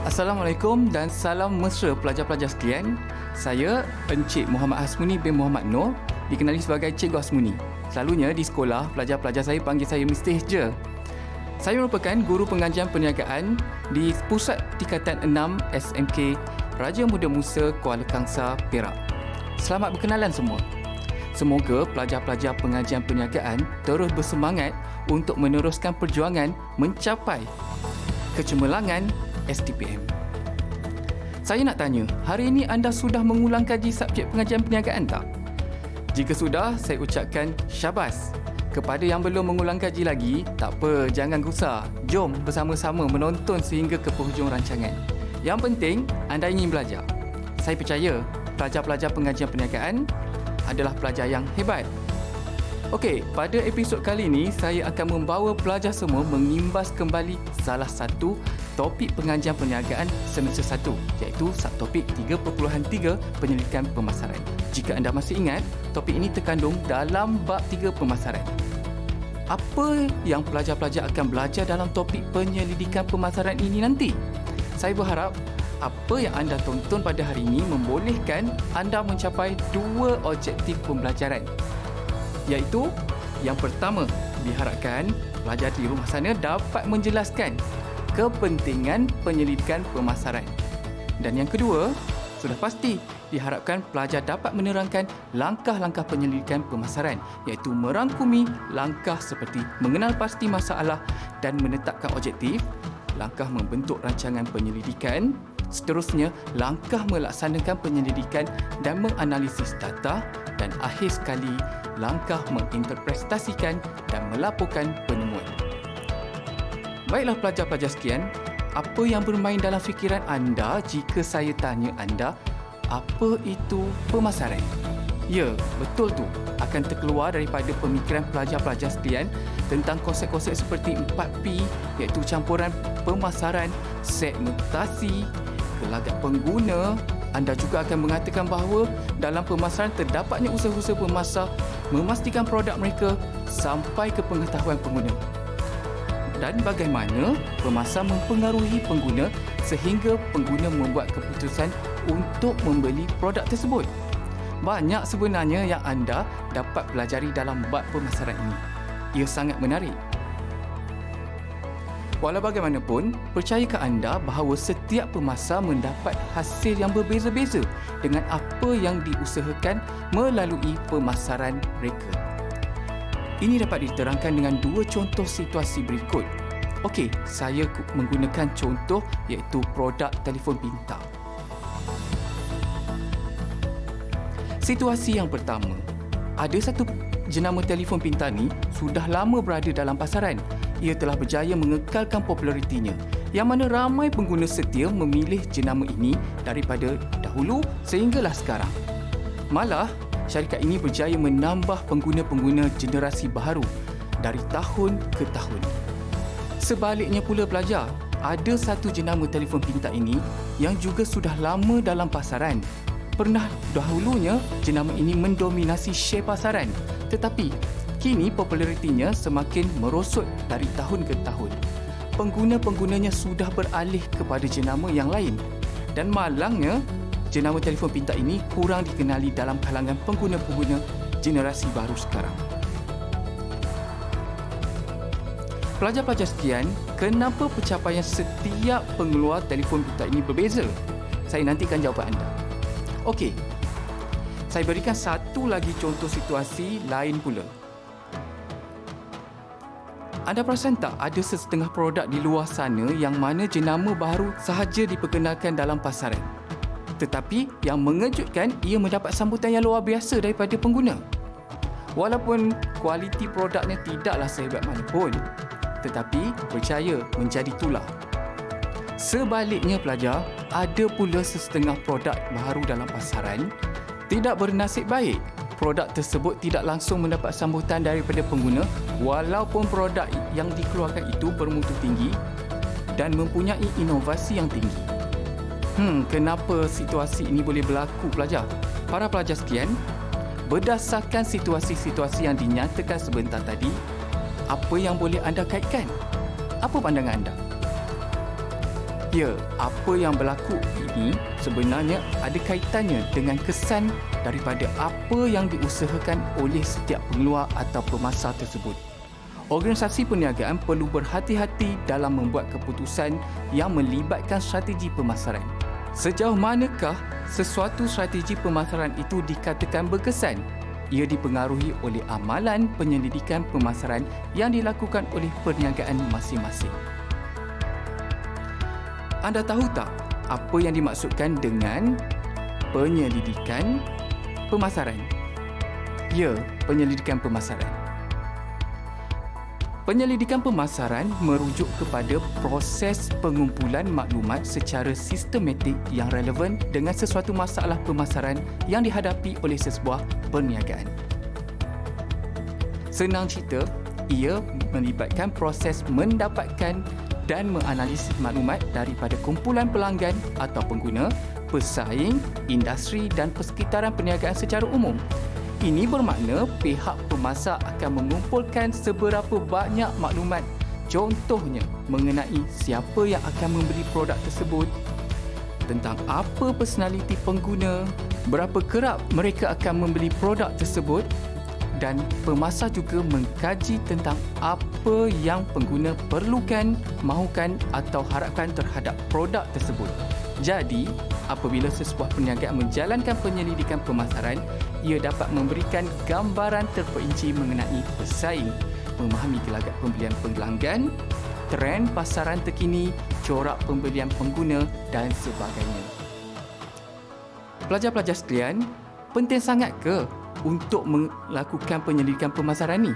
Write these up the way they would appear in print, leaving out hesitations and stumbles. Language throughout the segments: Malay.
Assalamualaikum dan salam mesra pelajar-pelajar sekalian. Saya Encik Muhammad Hasmuni bin Muhammad Noor, dikenali sebagai Cikgu Hasmuni. Selalunya di sekolah, pelajar-pelajar saya panggil saya Mr. je. Saya merupakan guru pengajian perniagaan di Pusat Tingkatan 6 SMK Raja Muda Musa Kuala Kangsar, Perak. Selamat berkenalan semua. Semoga pelajar-pelajar pengajian perniagaan terus bersemangat untuk meneruskan perjuangan mencapai kecemerlangan STPM. Saya nak tanya, hari ini anda sudah mengulang kaji subjek pengajian perniagaan tak? Jika sudah, saya ucapkan syabas. Kepada yang belum mengulang kaji lagi, tak apa, jangan gusar. Jom bersama-sama menonton sehingga ke penghujung rancangan. Yang penting, anda ingin belajar. Saya percaya, pelajar-pelajar pengajian perniagaan adalah pelajar yang hebat. Okey, pada episod kali ini, saya akan membawa pelajar semua mengimbas kembali salah satu topik pengajian perniagaan semester 1, iaitu subtopik 3.3 penyelidikan pemasaran. Jika anda masih ingat, topik ini terkandung dalam bab 3 pemasaran. Apa yang pelajar-pelajar akan belajar dalam topik penyelidikan pemasaran ini nanti? Saya berharap apa yang anda tonton pada hari ini membolehkan anda mencapai dua objektif pembelajaran, iaitu yang pertama, diharapkan pelajar di rumah sana dapat menjelaskan kepentingan penyelidikan pemasaran. Dan yang kedua, sudah pasti diharapkan pelajar dapat menerangkan langkah-langkah penyelidikan pemasaran, iaitu merangkumi langkah seperti mengenal pasti masalah dan menetapkan objektif, langkah membentuk rancangan penyelidikan, seterusnya langkah melaksanakan penyelidikan dan menganalisis data, dan akhir sekali langkah menginterpretasikan dan melaporkan penemuan. Baiklah pelajar-pelajar sekalian, apa yang bermain dalam fikiran anda jika saya tanya anda apa itu pemasaran? Ya, betul tu, akan terkeluar daripada pemikiran pelajar-pelajar sekalian tentang konsep-konsep seperti 4P, iaitu campuran pemasaran, segmentasi, gelagat pengguna. Anda juga akan mengatakan bahawa dalam pemasaran terdapatnya usaha-usaha pemasar memastikan produk mereka sampai ke pengetahuan pengguna, dan bagaimana pemasar mempengaruhi pengguna sehingga pengguna membuat keputusan untuk membeli produk tersebut. Banyak sebenarnya yang anda dapat pelajari dalam bab pemasaran ini. Ia sangat menarik. Walau bagaimanapun, percayakah anda bahawa setiap pemasar mendapat hasil yang berbeza-beza dengan apa yang diusahakan melalui pemasaran mereka? Ini dapat diterangkan dengan dua contoh situasi berikut. Okey, saya menggunakan contoh iaitu produk telefon pintar. Situasi yang pertama, ada satu jenama telefon pintar ni sudah lama berada dalam pasaran. Ia telah berjaya mengekalkan popularitinya, yang mana ramai pengguna setia memilih jenama ini daripada dahulu sehinggalah sekarang. Malah, syarikat ini berjaya menambah pengguna-pengguna generasi baru dari tahun ke tahun. Sebaliknya pula pelajar, ada satu jenama telefon pintar ini yang juga sudah lama dalam pasaran. Pernah dahulunya jenama ini mendominasi share pasaran, tetapi kini popularitinya semakin merosot dari tahun ke tahun. Pengguna-penggunanya sudah beralih kepada jenama yang lain, dan malangnya jenama telefon pintar ini kurang dikenali dalam kalangan pengguna-pengguna generasi baru sekarang. Pelajar-pelajar sekalian, kenapa pencapaian setiap pengeluar telefon pintar ini berbeza? Saya nantikan jawapan anda. Okey, saya berikan satu lagi contoh situasi lain pula. Anda perasan tak ada setengah produk di luar sana yang mana jenama baru sahaja diperkenalkan dalam pasaran, tetapi yang mengejutkan, ia mendapat sambutan yang luar biasa daripada pengguna. Walaupun kualiti produknya tidaklah sehebat mana pun, tetapi percaya menjadi tular. Sebaliknya pelajar, ada pula setengah produk baru dalam pasaran tidak bernasib baik. Produk tersebut tidak langsung mendapat sambutan daripada pengguna walaupun produk yang dikeluarkan itu bermutu tinggi dan mempunyai inovasi yang tinggi. Kenapa situasi ini boleh berlaku pelajar? Para pelajar sekalian, berdasarkan situasi-situasi yang dinyatakan sebentar tadi, apa yang boleh anda kaitkan? Apa pandangan anda? Ya, apa yang berlaku ini sebenarnya ada kaitannya dengan kesan daripada apa yang diusahakan oleh setiap pengeluar atau pemasar tersebut. Organisasi perniagaan perlu berhati-hati dalam membuat keputusan yang melibatkan strategi pemasaran. Sejauh manakah sesuatu strategi pemasaran itu dikatakan berkesan? Ia dipengaruhi oleh amalan penyelidikan pemasaran yang dilakukan oleh perniagaan masing-masing. Anda tahu tak apa yang dimaksudkan dengan penyelidikan pemasaran? Ya, penyelidikan pemasaran. Penyelidikan pemasaran merujuk kepada proses pengumpulan maklumat secara sistematik yang relevan dengan sesuatu masalah pemasaran yang dihadapi oleh sesebuah perniagaan. Senang cerita, ia melibatkan proses mendapatkan dan menganalisis maklumat daripada kumpulan pelanggan atau pengguna, pesaing, industri dan persekitaran perniagaan secara umum. Ini bermakna pihak pemasar akan mengumpulkan seberapa banyak maklumat, contohnya mengenai siapa yang akan membeli produk tersebut, tentang apa personaliti pengguna, berapa kerap mereka akan membeli produk tersebut, dan pemasar juga mengkaji tentang apa yang pengguna perlukan, mahukan atau harapkan terhadap produk tersebut. Jadi, apabila sesebuah perniagaan menjalankan penyelidikan pemasaran, ia dapat memberikan gambaran terperinci mengenai pesaing, memahami gelagat pembelian pelanggan, trend pasaran terkini, corak pembelian pengguna dan sebagainya. Pelajar-pelajar sekalian, penting sangat ke untuk melakukan penyelidikan pemasaran ni?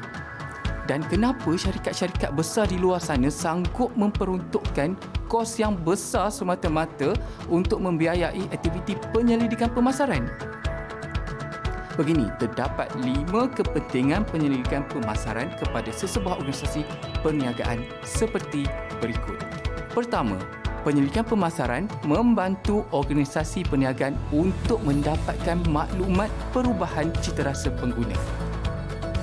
Dan kenapa syarikat-syarikat besar di luar sana sanggup memperuntukkan kos yang besar semata-mata untuk membiayai aktiviti penyelidikan pemasaran? Begini, terdapat 5 kepentingan penyelidikan pemasaran kepada sesebuah organisasi perniagaan seperti berikut. Pertama, penyelidikan pemasaran membantu organisasi perniagaan untuk mendapatkan maklumat perubahan citarasa pengguna.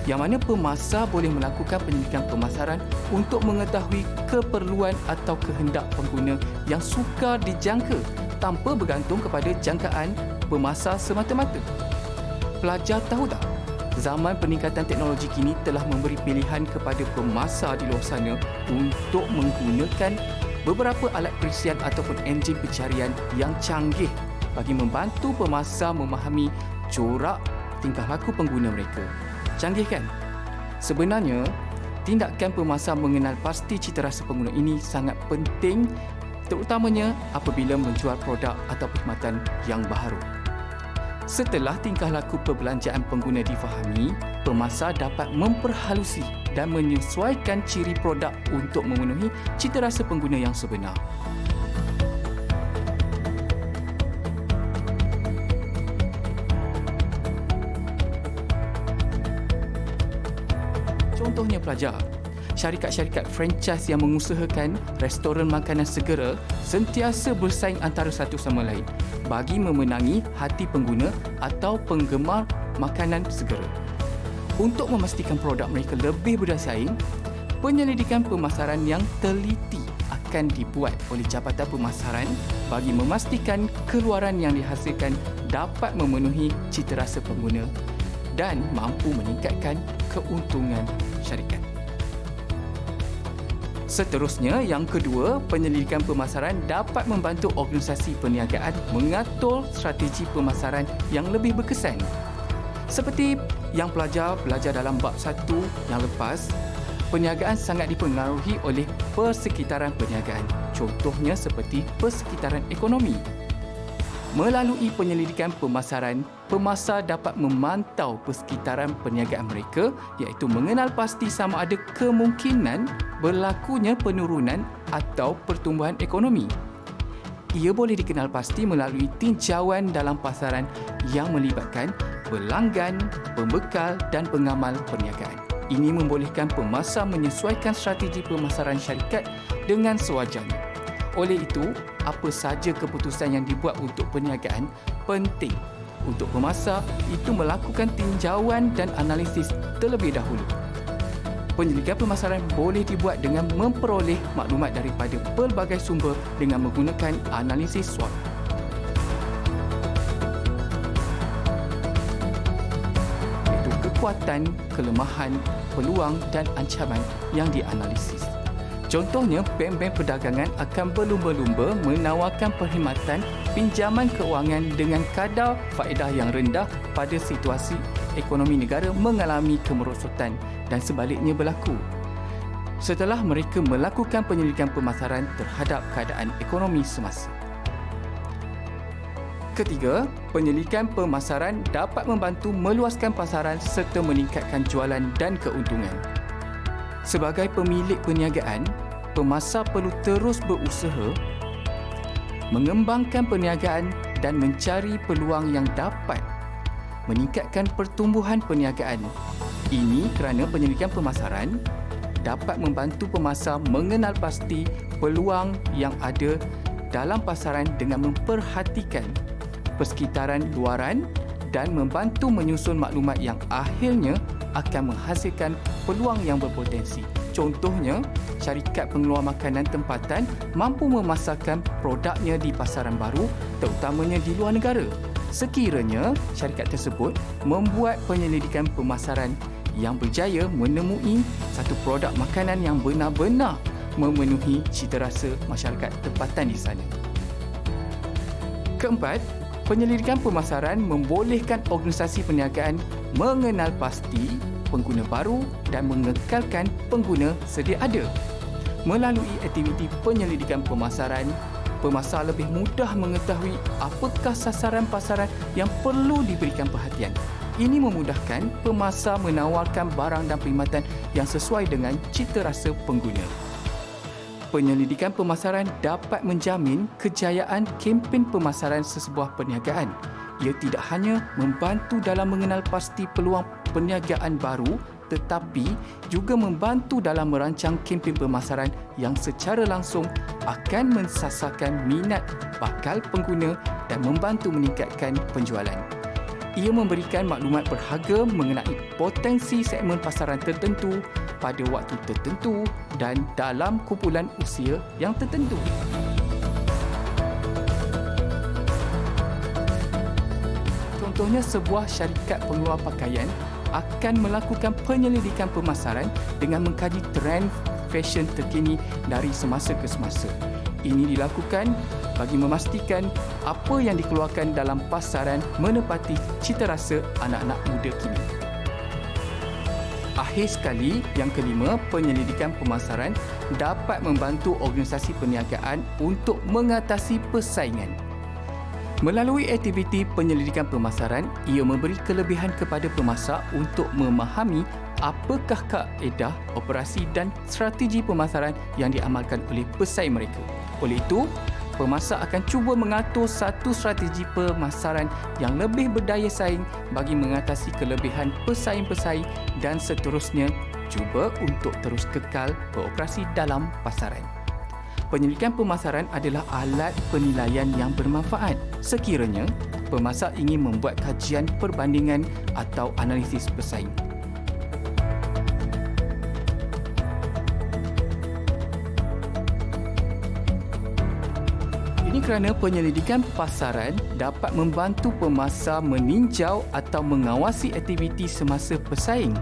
Yang mana pemasar boleh melakukan penyelidikan pemasaran untuk mengetahui keperluan atau kehendak pengguna yang sukar dijangka tanpa bergantung kepada jangkaan pemasar semata-mata. Pelajar tahu tak? Zaman peningkatan teknologi kini telah memberi pilihan kepada pemasar di luar sana untuk menggunakan beberapa alat perisian ataupun enjin pencarian yang canggih bagi membantu pemasar memahami corak tingkah laku pengguna mereka. Canggih kan? Sebenarnya, tindakan pemasar mengenal pasti citarasa pengguna ini sangat penting, terutamanya apabila menjual produk atau perkhidmatan yang baharu. Setelah tingkah laku perbelanjaan pengguna difahami, pemasar dapat memperhalusi dan menyesuaikan ciri produk untuk memenuhi citarasa pengguna yang sebenar. Contohnya pelajar, syarikat-syarikat franchise yang mengusahakan restoran makanan segera sentiasa bersaing antara satu sama lain bagi memenangi hati pengguna atau penggemar makanan segera. Untuk memastikan produk mereka lebih bersaing, penyelidikan pemasaran yang teliti akan dibuat oleh Jabatan Pemasaran bagi memastikan keluaran yang dihasilkan dapat memenuhi citarasa pengguna dan mampu meningkatkan keuntungan syarikat. Seterusnya, yang kedua, penyelidikan pemasaran dapat membantu organisasi perniagaan mengatur strategi pemasaran yang lebih berkesan. Seperti yang pelajar belajar dalam bab 1 yang lepas, perniagaan sangat dipengaruhi oleh persekitaran perniagaan. Contohnya seperti persekitaran ekonomi. Melalui penyelidikan pemasaran, pemasar dapat memantau persekitaran perniagaan mereka, iaitu mengenal pasti sama ada kemungkinan berlakunya penurunan atau pertumbuhan ekonomi. Ia boleh dikenal pasti melalui tinjauan dalam pasaran yang melibatkan pelanggan, pembekal dan pengamal perniagaan. Ini membolehkan pemasar menyesuaikan strategi pemasaran syarikat dengan sewajarnya. Oleh itu, apa sahaja keputusan yang dibuat untuk perniagaan penting untuk pemasar itu melakukan tinjauan dan analisis terlebih dahulu. Penyelidikan pemasaran boleh dibuat dengan memperoleh maklumat daripada pelbagai sumber dengan menggunakan analisis SWOT. Iaitu kekuatan, kelemahan, peluang dan ancaman yang dianalisis. Contohnya, bank-bank perdagangan akan berlumba-lumba menawarkan perkhidmatan pinjaman keuangan dengan kadar faedah yang rendah pada situasi ekonomi negara mengalami kemerosotan dan sebaliknya berlaku. Setelah mereka melakukan penyelidikan pemasaran terhadap keadaan ekonomi semasa. Ketiga, penyelidikan pemasaran dapat membantu meluaskan pasaran serta meningkatkan jualan dan keuntungan. Sebagai pemilik perniagaan, pemasar perlu terus berusaha mengembangkan perniagaan dan mencari peluang yang dapat meningkatkan pertumbuhan perniagaan. Ini kerana penyelidikan pemasaran dapat membantu pemasar mengenal pasti peluang yang ada dalam pasaran dengan memperhatikan persekitaran luaran dan membantu menyusun maklumat yang akhirnya akan menghasilkan peluang yang berpotensi. Contohnya, syarikat pengeluar makanan tempatan mampu memasarkan produknya di pasaran baru, terutamanya di luar negara. Sekiranya syarikat tersebut membuat penyelidikan pemasaran yang berjaya menemui satu produk makanan yang benar-benar memenuhi citarasa masyarakat tempatan di sana. Keempat, penyelidikan pemasaran membolehkan organisasi perniagaan mengenal pasti pengguna baru dan mengekalkan pengguna sedia ada. Melalui aktiviti penyelidikan pemasaran, pemasar lebih mudah mengetahui apakah sasaran pasaran yang perlu diberikan perhatian. Ini memudahkan pemasar menawarkan barang dan perkhidmatan yang sesuai dengan citarasa pengguna. Penyelidikan pemasaran dapat menjamin kejayaan kempen pemasaran sesebuah perniagaan. Ia tidak hanya membantu dalam mengenal pasti peluang perniagaan baru, tetapi juga membantu dalam merancang kempen pemasaran yang secara langsung akan mensasarkan minat bakal pengguna dan membantu meningkatkan penjualan. Ia memberikan maklumat berharga mengenai potensi segmen pasaran tertentu pada waktu tertentu dan dalam kumpulan usia yang tertentu. Contohnya, sebuah syarikat pengeluar pakaian akan melakukan penyelidikan pemasaran dengan mengkaji trend fashion terkini dari semasa ke semasa. Ini dilakukan bagi memastikan apa yang dikeluarkan dalam pasaran menepati citarasa anak-anak muda kini. Akhir sekali, yang kelima, penyelidikan pemasaran dapat membantu organisasi perniagaan untuk mengatasi persaingan. Melalui aktiviti penyelidikan pemasaran, ia memberi kelebihan kepada pemasar untuk memahami apakah kaedah, operasi dan strategi pemasaran yang diamalkan oleh pesaing mereka. Oleh itu, pemasar akan cuba mengatur satu strategi pemasaran yang lebih berdaya saing bagi mengatasi kelebihan pesaing-pesaing dan seterusnya cuba untuk terus kekal beroperasi dalam pasaran. Penyelidikan pemasaran adalah alat penilaian yang bermanfaat sekiranya pemasar ingin membuat kajian perbandingan atau analisis pesaing. Ini kerana penyelidikan pasaran dapat membantu pemasar meninjau atau mengawasi aktiviti semasa pesaing.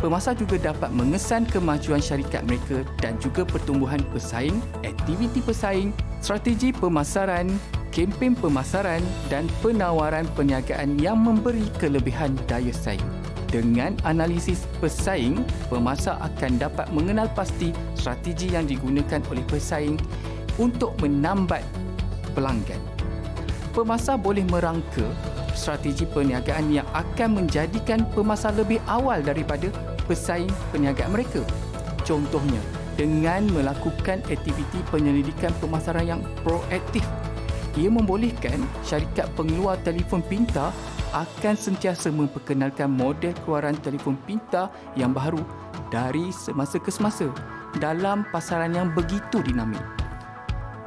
Pemasar juga dapat mengesan kemajuan syarikat mereka dan juga pertumbuhan pesaing, aktiviti pesaing, strategi pemasaran, kempen pemasaran dan penawaran perniagaan yang memberi kelebihan daya saing. Dengan analisis pesaing, pemasar akan dapat mengenal pasti strategi yang digunakan oleh pesaing untuk menambat pelanggan. Pemasar boleh merangka strategi perniagaan yang akan menjadikan pemasar lebih awal daripada pesaing perniagaan mereka. Contohnya, dengan melakukan aktiviti penyelidikan pemasaran yang proaktif, ia membolehkan syarikat pengeluar telefon pintar akan sentiasa memperkenalkan model keluaran telefon pintar yang baru dari semasa ke semasa dalam pasaran yang begitu dinamik.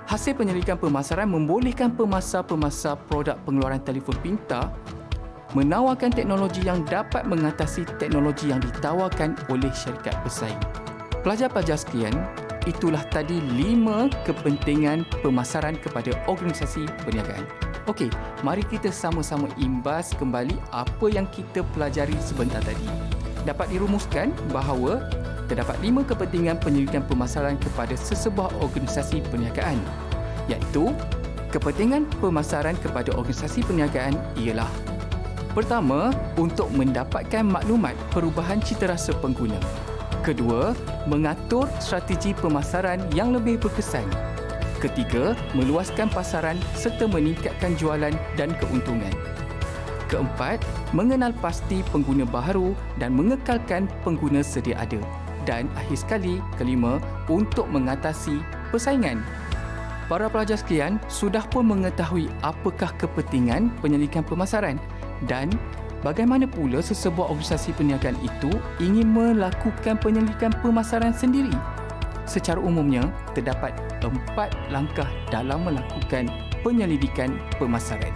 Hasil penyelidikan pemasaran membolehkan pemasar-pemasar produk pengeluaran telefon pintar menawarkan teknologi yang dapat mengatasi teknologi yang ditawarkan oleh syarikat bersaing. Pelajar-pelajar sekalian, itulah tadi 5 kepentingan pemasaran kepada organisasi perniagaan. Okey, mari kita sama-sama imbas kembali apa yang kita pelajari sebentar tadi. Dapat dirumuskan bahawa terdapat 5 kepentingan penyelidikan pemasaran kepada sesebuah organisasi perniagaan, iaitu kepentingan pemasaran kepada organisasi perniagaan ialah: pertama, untuk mendapatkan maklumat perubahan citarasa pengguna. Kedua, mengatur strategi pemasaran yang lebih berkesan. Ketiga, meluaskan pasaran serta meningkatkan jualan dan keuntungan. Keempat, mengenal pasti pengguna baharu dan mengekalkan pengguna sedia ada. Dan akhir sekali, kelima, untuk mengatasi persaingan. Para pelajar sekalian sudah pun mengetahui apakah kepentingan penyelidikan pemasaran dan bagaimana pula sesebuah organisasi perniagaan itu ingin melakukan penyelidikan pemasaran sendiri. Secara umumnya, terdapat 4 langkah dalam melakukan penyelidikan pemasaran.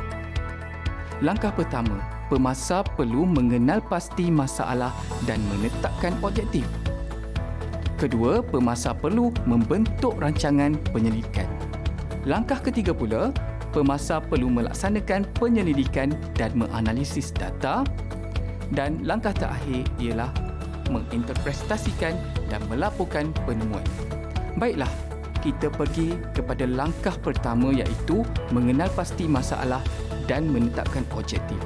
Langkah pertama, pemasar perlu mengenal pasti masalah dan menetapkan objektif. Kedua, pemasar perlu membentuk rancangan penyelidikan. Langkah ketiga pula, pemasar perlu melaksanakan penyelidikan dan menganalisis data. Dan langkah terakhir ialah menginterpretasikan dan melaporkan penemuan. Baiklah, kita pergi kepada langkah pertama, iaitu mengenal pasti masalah dan menetapkan objektif.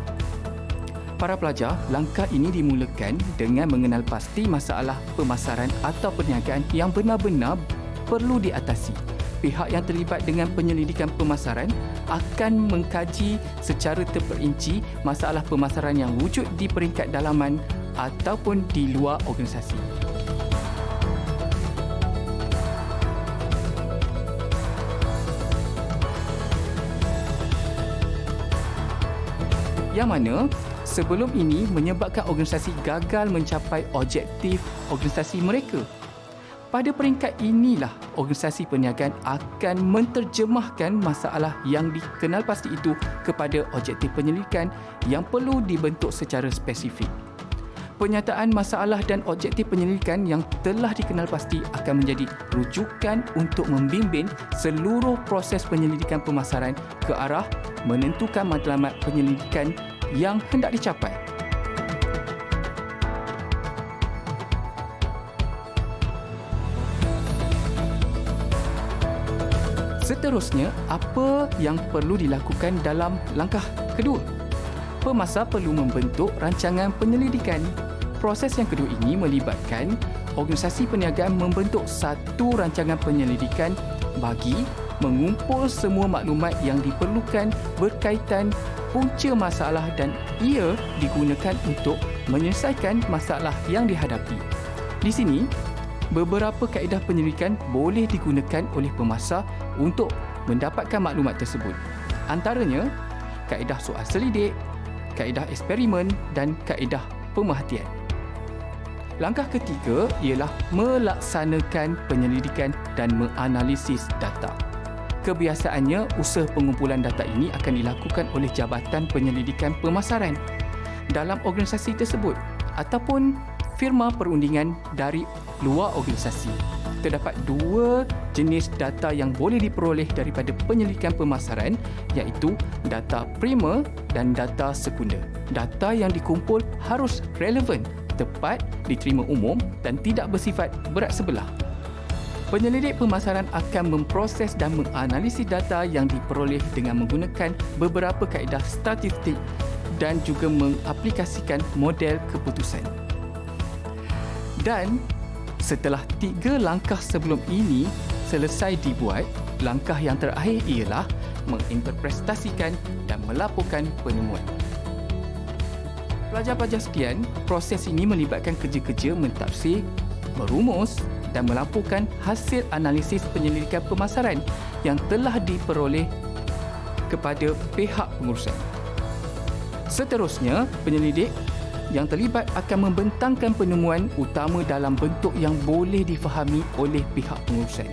Para pelajar, langkah ini dimulakan dengan mengenal pasti masalah pemasaran atau perniagaan yang benar-benar perlu diatasi. Pihak yang terlibat dengan penyelidikan pemasaran akan mengkaji secara terperinci masalah pemasaran yang wujud di peringkat dalaman ataupun di luar organisasi. Yang mana sebelum ini menyebabkan organisasi gagal mencapai objektif organisasi mereka. Pada peringkat inilah organisasi perniagaan akan menterjemahkan masalah yang dikenal pasti itu kepada objektif penyelidikan yang perlu dibentuk secara spesifik. Penyataan masalah dan objektif penyelidikan yang telah dikenal pasti akan menjadi rujukan untuk membimbing seluruh proses penyelidikan pemasaran ke arah menentukan matlamat penyelidikan yang hendak dicapai. Seterusnya, apa yang perlu dilakukan dalam langkah kedua? Pemasar perlu membentuk rancangan penyelidikan. Proses yang kedua ini melibatkan organisasi perniagaan membentuk satu rancangan penyelidikan bagi mengumpul semua maklumat yang diperlukan berkaitan punca masalah dan ia digunakan untuk menyelesaikan masalah yang dihadapi. Di sini, beberapa kaedah penyelidikan boleh digunakan oleh pemasar untuk mendapatkan maklumat tersebut. Antaranya, kaedah soal selidik, kaedah eksperimen dan kaedah pemerhatian. Langkah ketiga ialah melaksanakan penyelidikan dan menganalisis data. Kebiasaannya, usaha pengumpulan data ini akan dilakukan oleh Jabatan Penyelidikan Pemasaran dalam organisasi tersebut ataupun firma perundingan dari luar organisasi. Terdapat 2 jenis data yang boleh diperoleh daripada penyelidikan pemasaran, iaitu data primer dan data sekunder. Data yang dikumpul harus relevan, tepat, diterima umum dan tidak bersifat berat sebelah. Penyelidik pemasaran akan memproses dan menganalisis data yang diperoleh dengan menggunakan beberapa kaedah statistik dan juga mengaplikasikan model keputusan. Dan setelah 3 langkah sebelum ini selesai dibuat, langkah yang terakhir ialah menginterpretasikan dan melaporkan penemuan. Pelajar-pelajar sekalian, proses ini melibatkan kerja-kerja mentafsir, merumus dan melaporkan hasil analisis penyelidikan pemasaran yang telah diperoleh kepada pihak pengurusan. Seterusnya, penyelidik yang terlibat akan membentangkan penemuan utama dalam bentuk yang boleh difahami oleh pihak pengurusan.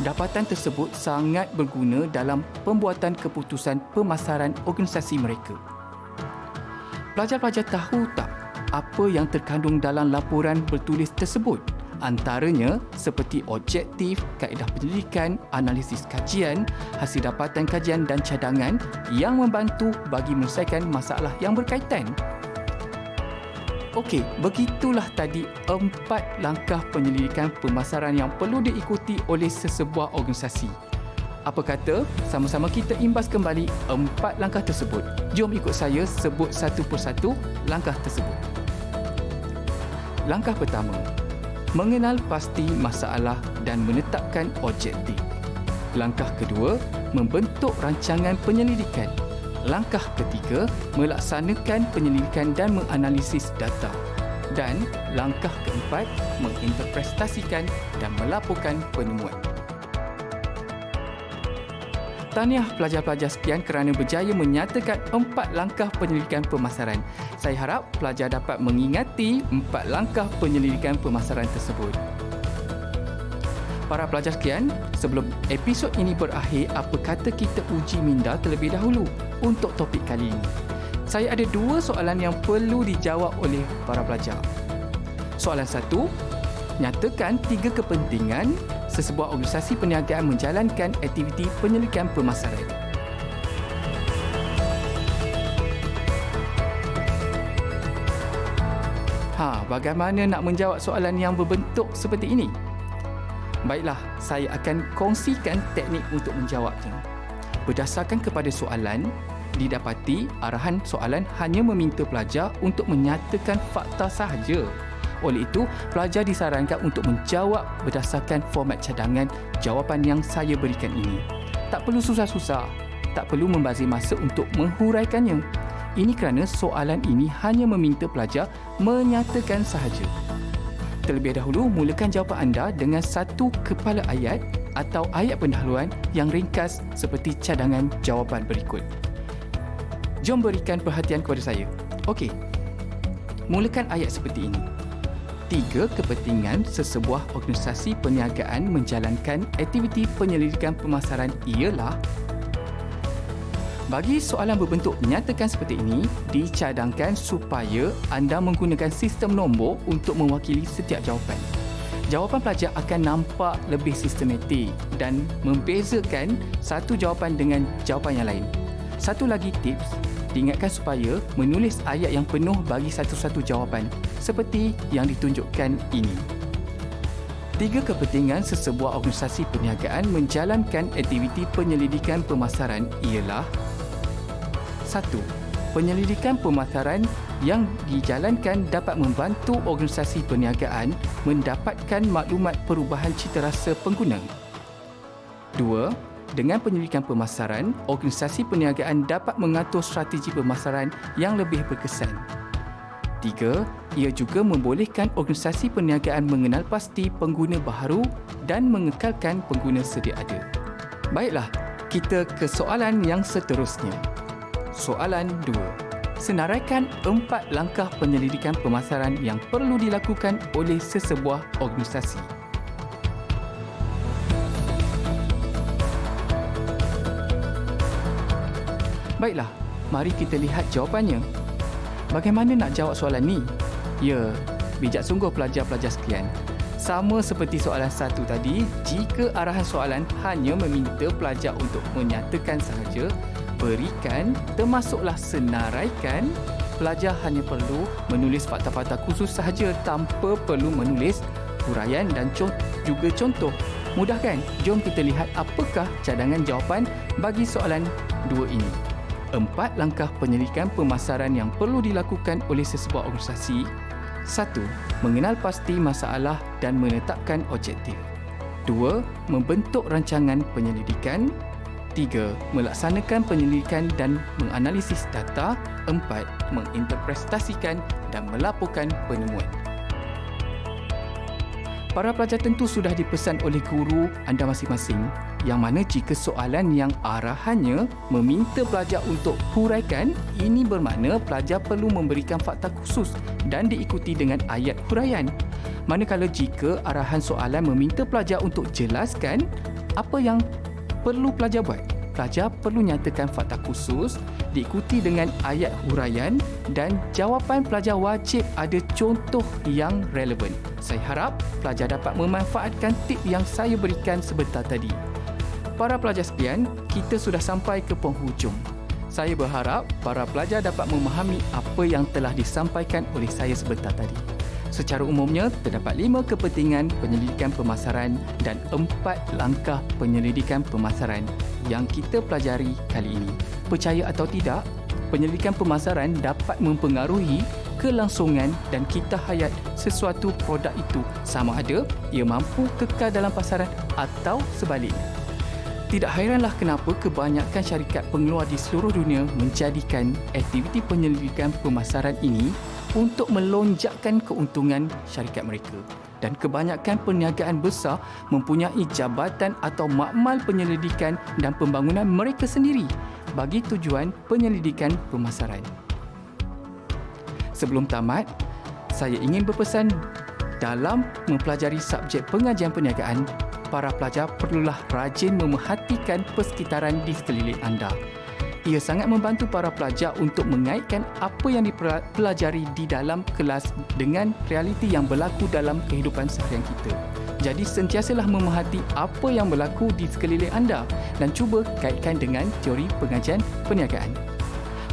Dapatan tersebut sangat berguna dalam pembuatan keputusan pemasaran organisasi mereka. Pelajar-pelajar tahu tak apa yang terkandung dalam laporan bertulis tersebut? Antaranya seperti objektif, kaedah penyelidikan, analisis kajian, hasil dapatan kajian dan cadangan yang membantu bagi menyelesaikan masalah yang berkaitan. Okey, begitulah tadi 4 langkah penyelidikan pemasaran yang perlu diikuti oleh sesebuah organisasi. Apa kata sama-sama kita imbas kembali 4 langkah tersebut? Jom ikut saya sebut satu persatu langkah tersebut. Langkah pertama, mengenal pasti masalah dan menetapkan objektif. Langkah kedua, membentuk rancangan penyelidikan. Langkah ketiga, melaksanakan penyelidikan dan menganalisis data. Dan langkah keempat, menginterpretasikan dan melaporkan penemuan. Tahniah pelajar-pelajar sekian kerana berjaya menyatakan 4 langkah penyelidikan pemasaran. Saya harap pelajar dapat mengingati 4 langkah penyelidikan pemasaran tersebut. Para pelajar sekian, sebelum episod ini berakhir, apa kata kita uji minda terlebih dahulu untuk topik kali ini. Saya ada 2 soalan yang perlu dijawab oleh para pelajar. Soalan 1, nyatakan 3 kepentingan sesebuah organisasi perniagaan menjalankan aktiviti penyelidikan pemasaran. Bagaimana nak menjawab soalan yang berbentuk seperti ini? Baiklah, saya akan kongsikan teknik untuk menjawabnya. Berdasarkan kepada soalan, didapati arahan soalan hanya meminta pelajar untuk menyatakan fakta sahaja. Oleh itu, pelajar disarankan untuk menjawab berdasarkan format cadangan jawapan yang saya berikan ini. Tak perlu susah-susah, tak perlu membazir masa untuk menghuraikannya. Ini kerana soalan ini hanya meminta pelajar menyatakan sahaja. Terlebih dahulu, mulakan jawapan anda dengan satu kepala ayat atau ayat pendahuluan yang ringkas seperti cadangan jawapan berikut. Jom berikan perhatian kepada saya. Okey, mulakan ayat seperti ini. 3 kepentingan sesebuah organisasi perniagaan menjalankan aktiviti penyelidikan pemasaran ialah. Bagi soalan berbentuk menyatakan seperti ini, dicadangkan supaya anda menggunakan sistem nombor untuk mewakili setiap jawapan. Jawapan pelajar akan nampak lebih sistematik dan membezakan satu jawapan dengan jawapan yang lain. Satu lagi tips, diingatkan supaya menulis ayat yang penuh bagi satu-satu jawapan seperti yang ditunjukkan ini. 3 kepentingan sesebuah organisasi perniagaan menjalankan aktiviti penyelidikan pemasaran ialah: 1. Penyelidikan pemasaran yang dijalankan dapat membantu organisasi perniagaan mendapatkan maklumat perubahan citarasa pengguna. 2. Dengan penyelidikan pemasaran, organisasi perniagaan dapat mengatur strategi pemasaran yang lebih berkesan. 3. Ia juga membolehkan organisasi perniagaan mengenal pasti pengguna baharu dan mengekalkan pengguna sedia ada. Baiklah, kita ke soalan yang seterusnya. Soalan 2. Senaraikan 4 langkah penyelidikan pemasaran yang perlu dilakukan oleh sesebuah organisasi. Baiklah, mari kita lihat jawapannya. Bagaimana nak jawab soalan ni? Ya, bijak sungguh pelajar-pelajar sekalian. Sama seperti soalan 1 tadi, jika arahan soalan hanya meminta pelajar untuk menyatakan sahaja, berikan termasuklah senaraikan, pelajar hanya perlu menulis fakta-fakta khusus sahaja tanpa perlu menulis huraian dan juga contoh. Mudah kan? Jom kita lihat apakah cadangan jawapan bagi soalan 2 ini. 4 langkah penyelidikan pemasaran yang perlu dilakukan oleh sesebuah organisasi. 1. Mengenal pasti masalah dan menetapkan objektif. 2. Membentuk rancangan penyelidikan. 3. Melaksanakan penyelidikan dan menganalisis data. 4. Menginterpretasikan dan melaporkan penemuan. Para pelajar tentu sudah dipesan oleh guru anda masing-masing, yang mana jika soalan yang arahannya meminta pelajar untuk huraikan, ini bermakna pelajar perlu memberikan fakta khusus dan diikuti dengan ayat huraian. Manakala jika arahan soalan meminta pelajar untuk jelaskan, apa yang perlu pelajar buat? pelajar perlu nyatakan fakta khusus diikuti dengan ayat huraian dan jawapan pelajar wajib ada contoh yang relevan. Saya harap pelajar dapat memanfaatkan tip yang saya berikan sebentar tadi. Para pelajar sekalian, kita sudah sampai ke penghujung. Saya berharap para pelajar dapat memahami apa yang telah disampaikan oleh saya sebentar tadi. Secara umumnya, terdapat 5 kepentingan penyelidikan pemasaran dan 4 langkah penyelidikan pemasaran yang kita pelajari kali ini. Percaya atau tidak, penyelidikan pemasaran dapat mempengaruhi kelangsungan dan kita hayat sesuatu produk itu, sama ada ia mampu kekal dalam pasaran atau sebaliknya. Tidak hairanlah kenapa kebanyakan syarikat pengeluar di seluruh dunia menjadikan aktiviti penyelidikan pemasaran ini untuk melonjakkan keuntungan syarikat mereka. Dan kebanyakan perniagaan besar mempunyai jabatan atau makmal penyelidikan dan pembangunan mereka sendiri bagi tujuan penyelidikan pemasaran. Sebelum tamat, saya ingin berpesan dalam mempelajari subjek pengajian perniagaan, para pelajar perlulah rajin memerhatikan persekitaran di sekeliling anda. Ia sangat membantu para pelajar untuk mengaitkan apa yang dipelajari di dalam kelas dengan realiti yang berlaku dalam kehidupan seharian kita. Jadi sentiasalah memerhati apa yang berlaku di sekeliling anda dan cuba kaitkan dengan teori pengajian perniagaan.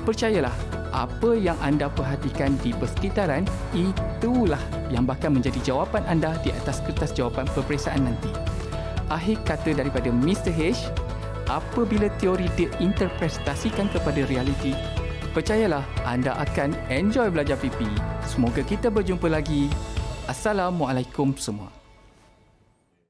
Percayalah, apa yang anda perhatikan di persekitaran itulah yang bakal menjadi jawapan anda di atas kertas jawapan peperiksaan nanti. Akhir kata daripada Mr. H, apabila teori diinterpretasikan kepada realiti, percayalah anda akan enjoy belajar PP. Semoga kita berjumpa lagi. Assalamualaikum semua.